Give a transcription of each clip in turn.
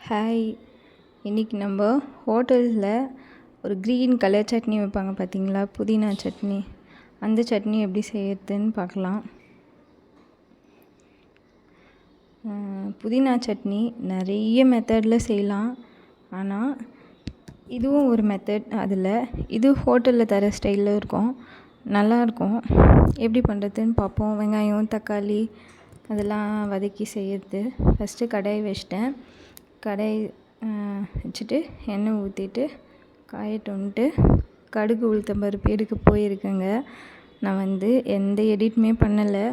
Hi, இன்றைக்கி நம்ம ஹோட்டலில் ஒரு க்ரீன் கலர் சட்னி வைப்பாங்க பார்த்தீங்களா, புதினா சட்னி. அந்த சட்னி எப்படி செய்யறதுன்னு பார்க்கலாம். புதினா சட்னி நிறைய மெத்தடில் செய்யலாம். ஆனால் இதுவும் ஒரு மெத்தட். அதில் இது ஹோட்டலில் தர ஸ்டைலில் இருக்கும், நல்லாயிருக்கும். எப்படி பண்ணுறதுன்னு பார்ப்போம். வெங்காயம், தக்காளி அதெல்லாம் வதக்கி செய்யறது. ஃபஸ்ட்டு கடாய் வச்சிட்டேன். கடாய் வச்சுட்டு எண்ணெய் ஊற்றிட்டு காயட்டோன்ட்டு கடுகு உளுத்தம் பருப்பு எடுக்க போயிருக்கேங்க. நான் எந்த எடிட்டுமே பண்ணலை.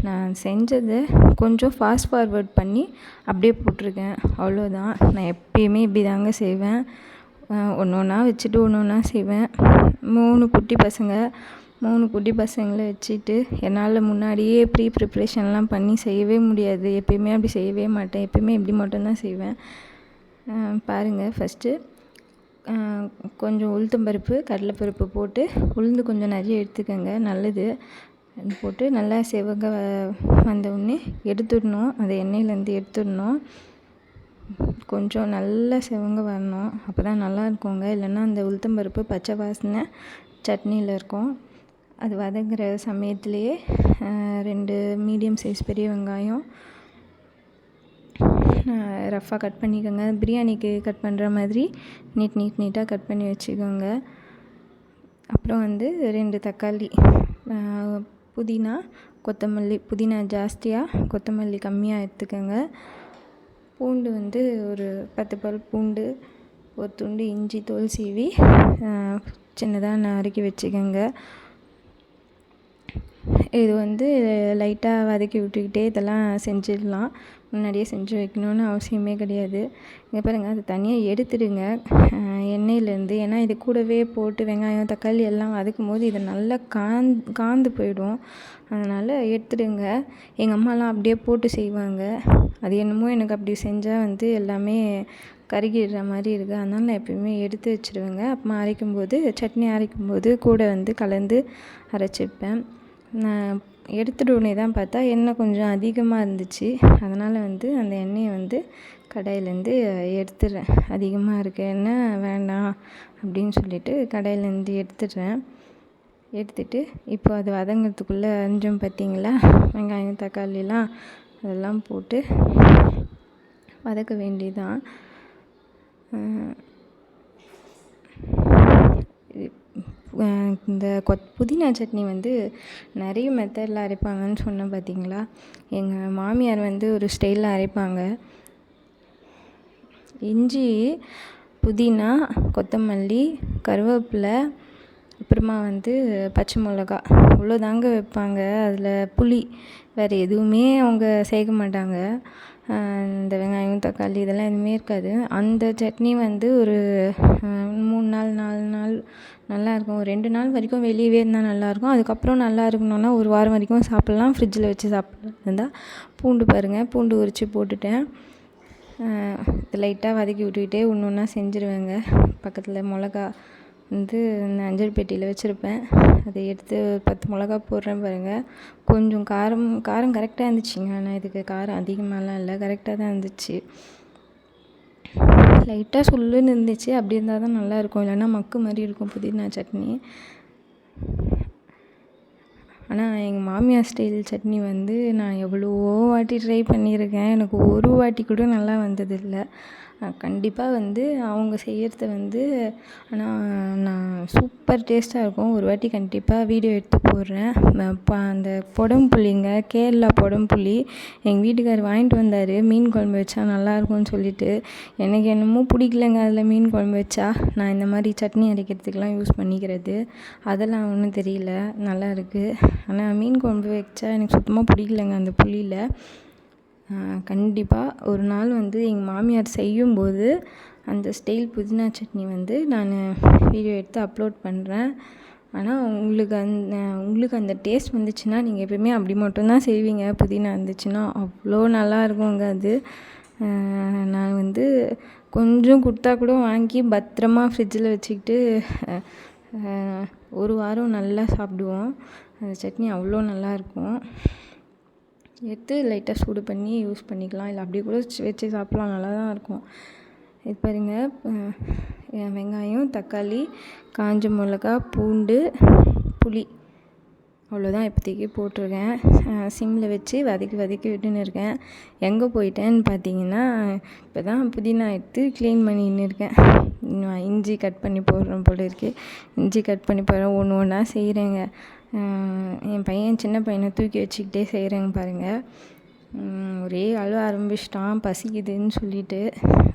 நான் செஞ்சதை கொஞ்சம் ஃபாஸ்ட் ஃபார்வர்ட் பண்ணி அப்படியே போட்டிருக்கேன், அவ்வளோதான். நான் எப்பயுமே இப்படி தாங்க செய்வேன். ஒன்று ஒன்றா வச்சுட்டு ஒன்று ஒன்றா செய்வேன். 3 குட்டி பசங்களை வச்சுட்டு என்னால் முன்னாடியே ப்ரிப்ரேஷன்லாம் பண்ணி செய்யவே முடியாது. எப்பயுமே அப்படி செய்யவே மாட்டேன். எப்பயுமே இப்படி மட்டும்தான் செய்வேன். பாருங்கள், ஃபஸ்ட்டு கொஞ்சம் உளுத்தம்பருப்பு, கடலைப்பருப்பு போட்டு, உளுந்து கொஞ்சம் நிறைய எடுத்துக்கோங்க, நல்லது. போட்டு நல்லா செவங்க வந்தவுடனே எடுத்துடணும். அதை எண்ணெயிலேருந்து எடுத்துடணும். கொஞ்சம் நல்லா செவங்க வரணும், அப்போ தான் நல்லா இருக்குங்க. இல்லைன்னா அந்த உளுத்தம்பருப்பு பச்சை வாசனை சட்னியில் இருக்கும். அது வதங்குற சமயத்துலேயே 2 மீடியம் சைஸ் பெரிய வெங்காயம் ரஃப்பாக கட் பண்ணிக்கோங்க. பிரியாணிக்கு கட் பண்ணுற மாதிரி நீட்டாக கட் பண்ணி வச்சுக்கோங்க. அப்புறம் 2 தக்காளி, புதினா, கொத்தமல்லி. புதினா ஜாஸ்தியாக, கொத்தமல்லி கம்மியாக எடுத்துக்கோங்க. பூண்டு ஒரு 10 பல் பூண்டு, ஒரு துண்டு இஞ்சி தோல் சீவி சின்னதாக நறுக்கி வச்சுக்கோங்க. இது லைட்டாக வதக்கி விட்டுக்கிட்டே இதெல்லாம் செஞ்சிடலாம். முன்னாடியே செஞ்சு வைக்கணுன்னு அவசியமே கிடையாது. இங்கே பாருங்கள், அது தனியாக எடுத்துடுங்க எண்ணெயிலேருந்து. ஏன்னா இது கூடவே போட்டு வெங்காயம், தக்காளி எல்லாம் வதக்கும் போது இது நல்லா காந்து போயிடும். அதனால் எடுத்துடுங்க. எங்கள் அம்மாலாம் அப்படியே போட்டு செய்வாங்க. அது என்னமோ எனக்கு அப்படி செஞ்சால் எல்லாமே கருகிடுற மாதிரி இருக்குது. அதனால் நான் எப்பயுமே எடுத்து வச்சுடுவேங்க. அப்புறமா அரைக்கும்போது, சட்னி அரைக்கும்போது கூட கலந்து அரைச்சிப்பேன். நான் எடுத்துடுவோனே தான் பார்த்தா எண்ணெய் கொஞ்சம் அதிகமாக இருந்துச்சு. அதனால் அந்த எண்ணெயை கடாயிலேருந்து எடுத்துடுறேன். அதிகமாக இருக்க எண்ணெய் வேண்டாம் அப்படின்னு சொல்லிட்டு கடாயிலேருந்து எடுத்துடுறேன். எடுத்துட்டு இப்போ அது வதங்கிறதுக்குள்ளே அரிஞ்சோம் பார்த்தீங்களா, வெங்காயம், தக்காளிலாம் அதெல்லாம் போட்டு வதக்க வேண்டியதுதான். இந்த புதினா சட்னி நிறைய மெத்தடில் அரைப்பாங்கன்னு சொன்னேன் பார்த்தீங்களா. எங்கள் மாமியார் ஒரு ஸ்டைலில் அரைப்பாங்க. இஞ்சி, புதினா, கொத்தமல்லி, கருவேப்பிலை, அப்புறமா பச்சை மிளகா, இவ்வளோதாங்க வைப்பாங்க. அதில் புளி வேறு எதுவுமே அவங்க சேர்க்க மாட்டாங்க. இந்த வெங்காயம், தக்காளி இதெல்லாம் எதுவுமே இருக்காது. அந்த சட்னி ஒரு 3 நாள் 4 நாள் நல்லாயிருக்கும். ஒரு 2 நாள் வரைக்கும் வெளியவே இருந்தால் நல்லாயிருக்கும். அதுக்கப்புறம் நல்லா இருக்கணுன்னா 1 வாரம் வரைக்கும் சாப்பிட்லாம். ஃப்ரிட்ஜில் வச்சு சாப்பிட்றதா இருந்தால். பூண்டு பாருங்கள், பூண்டு உரித்து போட்டுட்டேன். லைட்டாக வதக்கி விட்டுக்கிட்டே ஒன்று ஒன்றா செஞ்சுருவேங்க. பக்கத்தில் மிளகா அஞ்சல் பெட்டியில் வச்சுருப்பேன். அதை எடுத்து 10 மிளகா போடுறேன் பாருங்கள். கொஞ்சம் காரம் கரெக்டாக இருந்துச்சுங்க. ஆனால் இதுக்கு காரம் அதிகமாகலாம் இல்லை, கரெக்டாக தான் இருந்துச்சு. லைட்டாக சுள்ளுன்னு இருந்துச்சு. அப்படி இருந்தால் தான் நல்லாயிருக்கும், இல்லைன்னா மக்கு மாதிரி இருக்கும் புதினா சட்னி. ஆனால் எங்கள் மாமியார் ஸ்டைல் சட்னி நான் எவ்வளவோ வாட்டி ட்ரை பண்ணியிருக்கேன். எனக்கு ஒரு வாட்டி கூட நல்லா வந்ததில்லை. கண்டிப்பாக அவங்க செய்கிறது ஆனால் நான் சூப்பர் டேஸ்ட்டாக இருக்கும். ஒரு வாட்டி கண்டிப்பாக வீடியோ எடுத்து போடுறேன். அந்த புளிங்க, கேரளா புளி எங்கள் வீட்டுக்கார் வாங்கிட்டு வந்தார். மீன் குழம்பு வச்சா நல்லாயிருக்கும்னு சொல்லிட்டு. எனக்கு என்னமோ பிடிக்கலங்க அதில் மீன் குழம்பு வச்சா. நான் இந்த மாதிரி சட்னி அரைக்கிறதுக்கெலாம் யூஸ் பண்ணிக்கிறது. அதெல்லாம் ஒன்றும் தெரியல, நல்லா இருக்குது. ஆனால் மீன் குழம்பு வச்சா எனக்கு சுத்தமாக பிடிக்கலங்க அந்த புளியில். கண்டிப்பாக ஒரு நாள் எங்கள் மாமியார் செய்யும்போது அந்த ஸ்டைல் புதினா சட்னி நான் வீடியோ எடுத்து அப்லோட் பண்ணுறேன். ஆனால் உங்களுக்கு அந்த டேஸ்ட் வந்துச்சுன்னா நீங்கள் எப்பயுமே அப்படி மட்டும்தான் செய்வீங்க. புதினா இருந்துச்சுன்னா அவ்வளோ நல்லா இருக்குங்க அது. நான் கொஞ்சம் கொடுத்தா கூட வாங்கி பத்திரமா ஃப்ரிட்ஜில் வச்சுக்கிட்டு 1 வாரம் நல்லா சாப்பிடுவோம். அந்த சட்னி அவ்வளோ நல்லாயிருக்கும். எடுத்து லைட்டாக சூடு பண்ணி யூஸ் பண்ணிக்கலாம், இல்லை அப்படியே கூட வச்சு சாப்பிட்லாம், நல்லா தான் இருக்கும். இது பாருங்க, வெங்காயம், தக்காளி, காஞ்ச மிளகா, பூண்டு, புளி அவ்வளோதான் இப்போதைக்கு போட்டிருக்கேன். சிம்மில் வச்சு வதக்கி விட்டுன்னு இருக்கேன். எங்கே போயிட்டேன்னு பார்த்தீங்கன்னா, இப்போ தான் புதினா எடுத்து க்ளீன் பண்ணின்னு இருக்கேன். இஞ்சி கட் பண்ணி போடுறேன் போல இருக்குது. இஞ்சி கட் பண்ணி போடுறேன், ஒன்று ஒன்றா செய்கிறேங்க. என் பையன் சின்ன பையனை தூக்கி வச்சுக்கிட்டே செய்கிறேங்க பாருங்கள். ஒரே அழுவ ஆரம்பிச்சிட்டான் பசிக்குதுன்னு சொல்லிட்டு.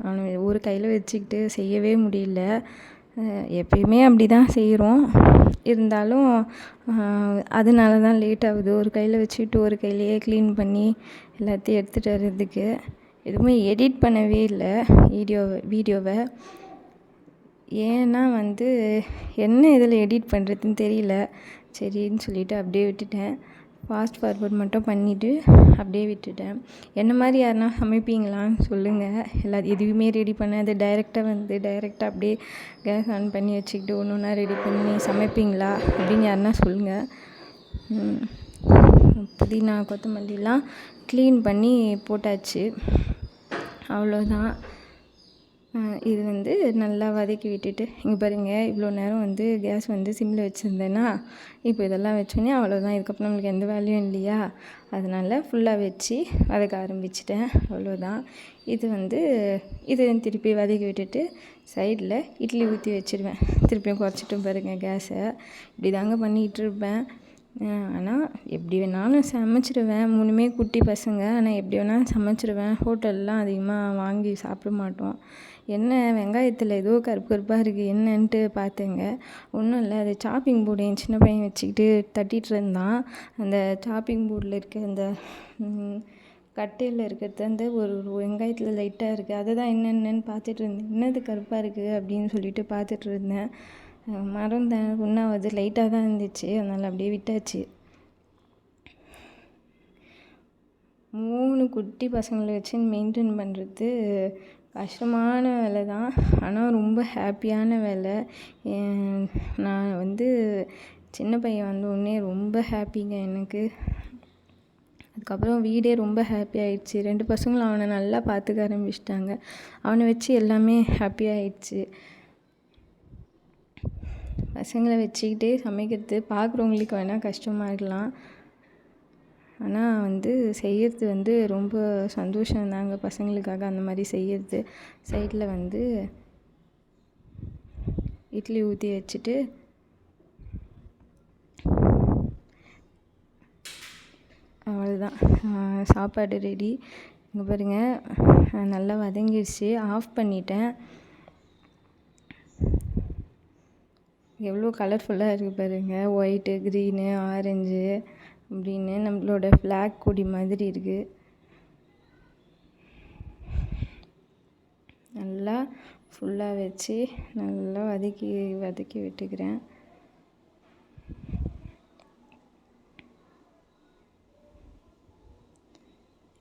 அவனை ஒரு கையில் வச்சுக்கிட்டு செய்யவே முடியல. எப்பயுமே அப்படி தான் செய்கிறோம், இருந்தாலும் அதனால தான் லேட் ஆகுது. ஒரு கையில் வச்சுக்கிட்டு ஒரு கையிலையே க்ளீன் பண்ணி எல்லாத்தையும் எடுத்துகிட்டு வர்றதுக்கு. எதுவுமே எடிட் பண்ணவே இல்லை வீடியோவை. ஏன்னா என்ன இதில் எடிட் பண்ணுறதுன்னு தெரியல. சரின்னு சொல்லிவிட்டு அப்படியே விட்டுட்டேன். ஃபாஸ்ட் ஃபார்வர்ட் மட்டும் பண்ணிவிட்டு அப்படியே விட்டுட்டேன். என்ன மாதிரி யாருன்னா சமைப்பீங்களான்னு சொல்லுங்கள். எதுவுமே ரெடி பண்ணாது டைரெக்டாக அப்படியே கேஸ் ஆன் பண்ணி வச்சுக்கிட்டு ஒன்று ஒன்றா ரெடி பண்ணி சமைப்பீங்களா அப்படின்னு யாருன்னா சொல்லுங்கள். புதினா கொத்தமல்லிலாம் க்ளீன் பண்ணி போட்டாச்சு, அவ்வளோதான். இது நல்லா வதக்கி விட்டுட்டு, இங்கே பாருங்கள், இவ்வளோ நேரம் கேஸ் சிம்மில் வச்சுருந்தேன்னா, இப்போ இதெல்லாம் வச்சோன்னே அவ்வளோதான். இதுக்கப்புறம் நம்மளுக்கு எந்த வேலையும் இல்லையா, அதனால் ஃபுல்லாக வச்சு வதக்க ஆரம்பிச்சிட்டேன், அவ்வளோதான். இது திருப்பி வதக்கி விட்டுட்டு சைடில் இட்லி ஊற்றி வச்சுருவேன். திருப்பியும் குறைச்சிட்டும் பாருங்கள் கேஸை. இப்படி தாங்க பண்ணிகிட்டு இருப்பேன். ஆனால் எப்படி வேணாலும் சமைச்சிடுவேன். 3மே குட்டி பசங்க, ஆனால் எப்படி வேணாலும் சமைச்சிடுவேன். ஹோட்டல்லாம் அதிகமாக வாங்கி சாப்பிட மாட்டோம். வெங்காயத்தில் ஏதோ கருப்பு கருப்பாக இருக்குது, என்னன்ட்டு பார்த்தேங்க. ஒன்றும் இல்லை, அது சாப்பிங் போர்டு என் சின்ன பையன் வச்சுக்கிட்டு தட்டிகிட்டு இருந்தான். அந்த சாப்பிங் போர்டில் இருக்க அந்த கட்டையில் இருக்கிறது ஒரு வெங்காயத்தில் லைட்டாக இருக்குது. அதை தான் என்னென்னு பார்த்துட்டு இருந்தேன். என்னது கருப்பாக இருக்குது அப்படின்னு சொல்லிட்டு பார்த்துட்டு இருந்தேன். மறந்தேன், ஒன்றாவது லைட்டாக தான் இருந்துச்சு, அதனால் அப்படியே விட்டாச்சு. 3 குட்டி பசங்களை வச்சு மெயின்டைன் பண்ணுறது கஷ்டமான வேலை தான், ஆனால் ரொம்ப ஹாப்பியான வேலை. நான் சின்ன பையன் வந்தோடனே ரொம்ப ஹாப்பிங்க எனக்கு. அதுக்கப்புறம் வீடே ரொம்ப ஹாப்பி ஆயிடுச்சு. 2 பசங்களும் அவனை நல்லா பார்த்துக்க ஆரம்பிச்சிட்டாங்க. அவனை வச்சு எல்லாமே ஹாப்பியாகிடுச்சு. பசங்களை வச்சுக்கிட்டே சமைக்கிறது பார்க்குறவங்களுக்கு வேணால் கஷ்டமாக இருக்கலாம், ஆனால் செய்கிறது ரொம்ப சந்தோஷம்தாங்க பசங்களுக்காக அந்த மாதிரி செய்கிறது. சைடில் இட்லி ஊற்றி வச்சுட்டு அவ்வளோதான், சாப்பாடு ரெடி. இங்கே பாருங்கள், நல்லா வதங்கிடுச்சு. ஆஃப் பண்ணிட்டேன். எவ்வளோ கலர்ஃபுல்லாக இருக்குது பாருங்கள், ஒயிட்டு, க்ரீனு, ஆரஞ்சு அப்படின்னு நம்மளோட ஃப்ளாக் கொடி மாதிரி இருக்குது. நல்லா ஃபுல்லாக வச்சு நல்லா வதக்கி விட்டுக்கிறேன்.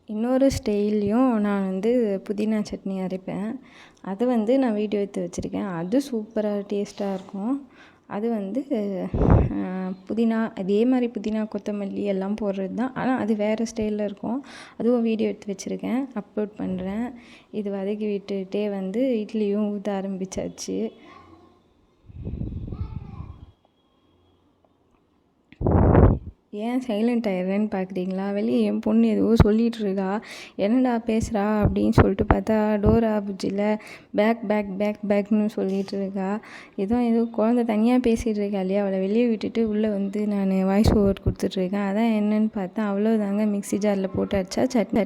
இன்னொரு ஸ்டைல்லையும் நான் புதினா சட்னி அரைப்பேன். அதை நான் வீடியோ எடுத்து வச்சுருக்கேன். அது சூப்பராக டேஸ்ட்டாக இருக்கும். அது புதினா, அதே மாதிரி புதினா கொத்தமல்லி எல்லாம் போடுறது தான், ஆனால் அது வேறு ஸ்டைலில் இருக்கும். அதுவும் வீடியோ எடுத்து வச்சுருக்கேன், அப்லோட் பண்ணுறேன். இது வதக்கி விட்டுட்டே இட்லியும் ஊற்ற ஆரம்பித்தாச்சு. ஏன் சைலண்ட் ஆயிடுறேன்னு பார்க்குறீங்களா? வெளியே என் பொண்ணு ஏதோ சொல்லிகிட்டு இருக்கா. என்னடா பேசுகிறா அப்படின்னு சொல்லிட்டு பார்த்தா, டோரா புஜ்ஜியில் பேக்னு சொல்லிகிட்டு இருக்கா. ஏதோ குழந்த தனியாக பேசிகிட்டு இருக்கா இல்லையா, அவளை வெளியே விட்டுட்டு உள்ளே நான் வாய்ஸ் ஓவர் கொடுத்துட்ருக்கேன். அதான் என்னன்னு பார்த்தா, அவ்வளோதாங்க, மிக்ஸி ஜாரில் போட்டு அடித்தா சட்னி